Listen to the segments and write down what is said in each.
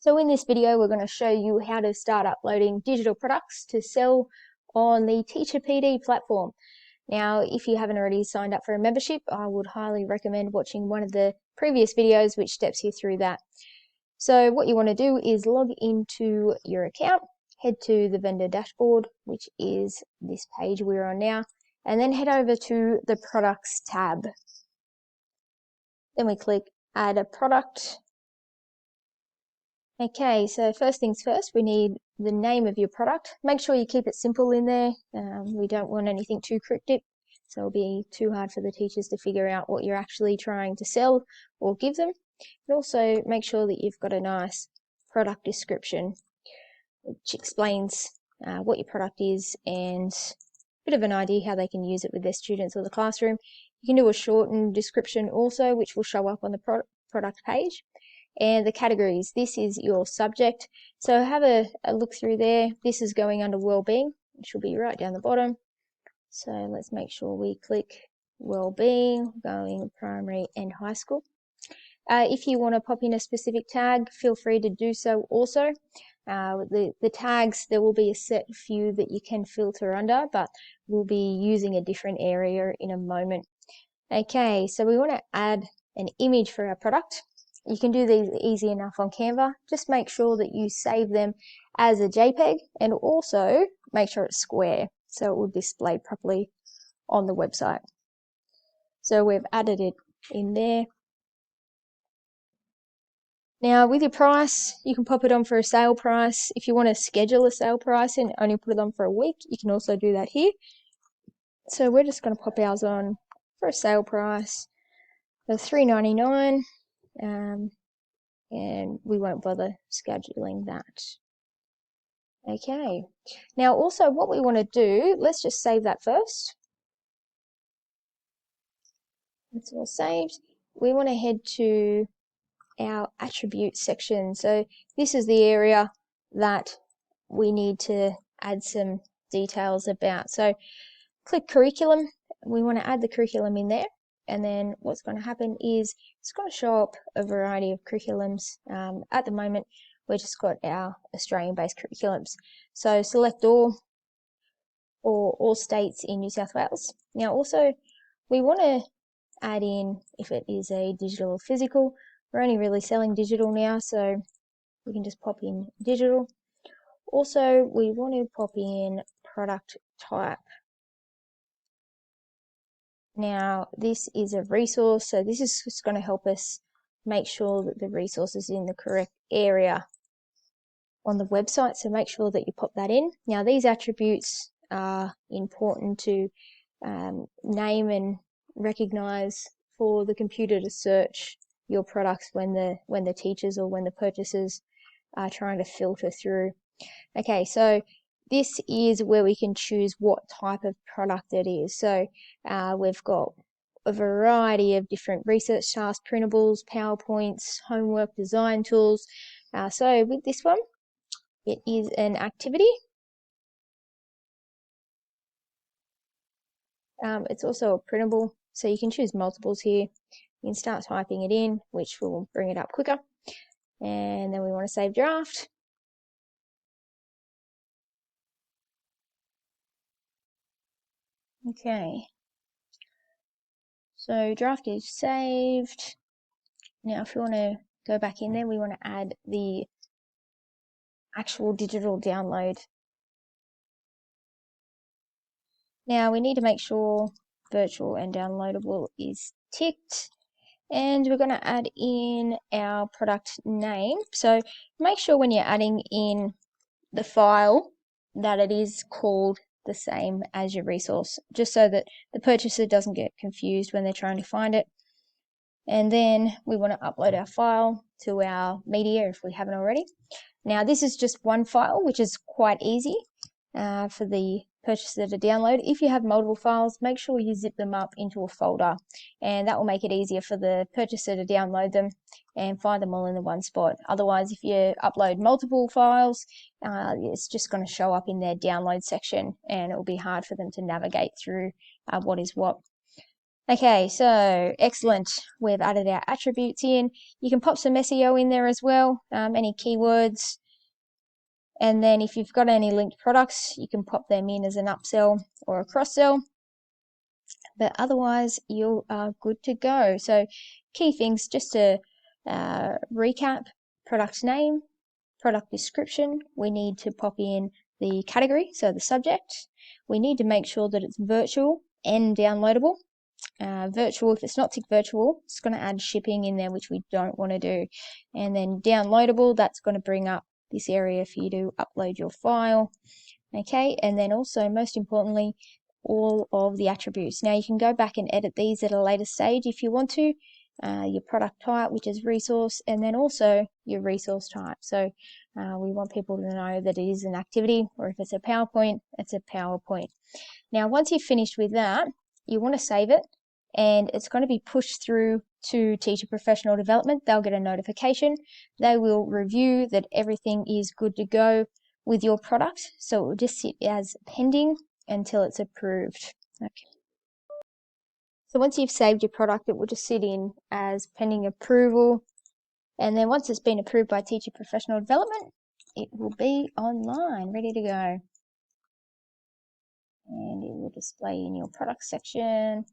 So in this video, we're going to show you how to start uploading digital products to sell on the Teacher PD platform. Now, if you haven't already signed up for a membership, I would highly recommend watching one of the previous videos which steps you through that. So what you want to do is log into your account, head to the vendor dashboard, which is this page we're on now, and then head over to the products tab. Then we click add a product. Okay, so first things first, we need the name of your product. Make sure you keep it simple in there. We don't want anything too cryptic, so it'll be too hard for the teachers to figure out what you're actually trying to sell or give them. And also make sure that you've got a nice product description which explains what your product is and a bit of an idea how they can use it with their students or the classroom. You can do a shortened description also, which will show up on the product page. And the categories, this is your subject. So have a look through there. This is going under wellbeing. It should be right down the bottom. So let's make sure we click wellbeing, going primary and high school. If you want to pop in a specific tag, feel free to do so also. The tags, there will be a set few that you can filter under, but we'll be using a different area in a moment. Okay, so we want to add an image for our product. You can do these easy enough on Canva. Just make sure that you save them as a JPEG and also make sure it's square so it will display properly on the website. So we've added it in there. Now with your price, you can pop it on for a sale price. If you want to schedule a sale price and only put it on for a week, you can also do that here. So we're just going to pop ours on for a sale price of $3.99. And we won't bother scheduling that. Okay, now also what we want to do, let's just save that first. It's all saved. We want to head to our attributes section. So this is the area that we need to add some details about. So click curriculum. We want to add the curriculum in there. And then what's going to happen is it's going to show up a variety of curriculums. At the moment, we've just got our Australian-based curriculums. So select all or all states in New South Wales. Now also, we want to add in if it is a digital or physical. We're only really selling digital now, so we can just pop in digital. Also, we want to pop in product type. Now, this is a resource, so this is just going to help us make sure that the resource is in the correct area on the website, so make sure that you pop that in. Now, these attributes are important to name and recognize for the computer to search your products when the teachers or when the purchasers are trying to filter through. Okay, so this is where we can choose what type of product it is. So we've got a variety of different research tasks, printables, PowerPoints, homework design tools. So with this one, it is an activity. It's also a printable, so you can choose multiples here. You can start typing it in, which will bring it up quicker. And then we want to save draft. Okay, so draft is saved. Now if we want to go back in there, we want to add the actual digital download. Now we need to make sure virtual and downloadable is ticked, and we're going to add in our product name. So make sure when you're adding in the file that it is called the same as your resource, just so that the purchaser doesn't get confused when they're trying to find it. And then we want to upload our file to our media if we haven't already. Now this is just one file, which is quite easy for the purchaser to download. If you have multiple files, make sure you zip them up into a folder, and that will make it easier for the purchaser to download them and find them all in the one spot. Otherwise, if you upload multiple files, it's just going to show up in their download section and it will be hard for them to navigate through what is what. Okay, so excellent. We've added our attributes in. You can pop some SEO in there as well, any keywords. And then if you've got any linked products, you can pop them in as an upsell or a cross-sell. But otherwise, you are good to go. So key things, just to recap: product name, product description. We need to pop in the category, so the subject. We need to make sure that it's virtual and downloadable. Virtual, if it's not ticked virtual, it's going to add shipping in there, which we don't want to do. And then downloadable, that's going to bring up this area for you to upload your file. Okay, and then also, most importantly, all of the attributes. Now you can go back and edit these at a later stage if you want to. Your product type, which is resource, and then also your resource type. So we want people to know that it is an activity, or if it's a PowerPoint, it's a PowerPoint. Now, once you've finished with that, you want to save it, and it's going to be pushed through to Teacher Professional Development. They'll get a notification. They will review that everything is good to go with your product. So it will just sit as pending until it's approved. Okay. So once you've saved your product, it will just sit in as pending approval. And then once it's been approved by Teacher Professional Development, it will be online, ready to go. And it will display in your product section.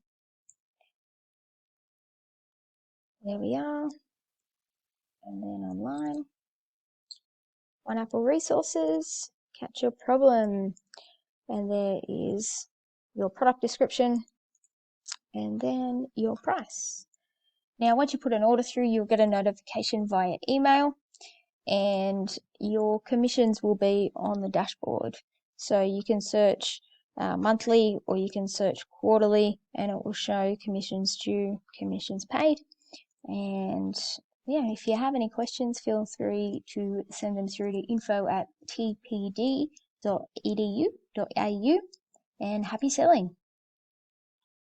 There we are. And then online. One Apple Resources, catch your problem. And there is your product description and then your price. Now, once you put an order through, you'll get a notification via email, and your commissions will be on the dashboard. So you can search monthly, or you can search quarterly, and it will show commissions due, commissions paid. And yeah, if you have any questions, feel free to send them through to info@tpd.edu.au, and happy selling.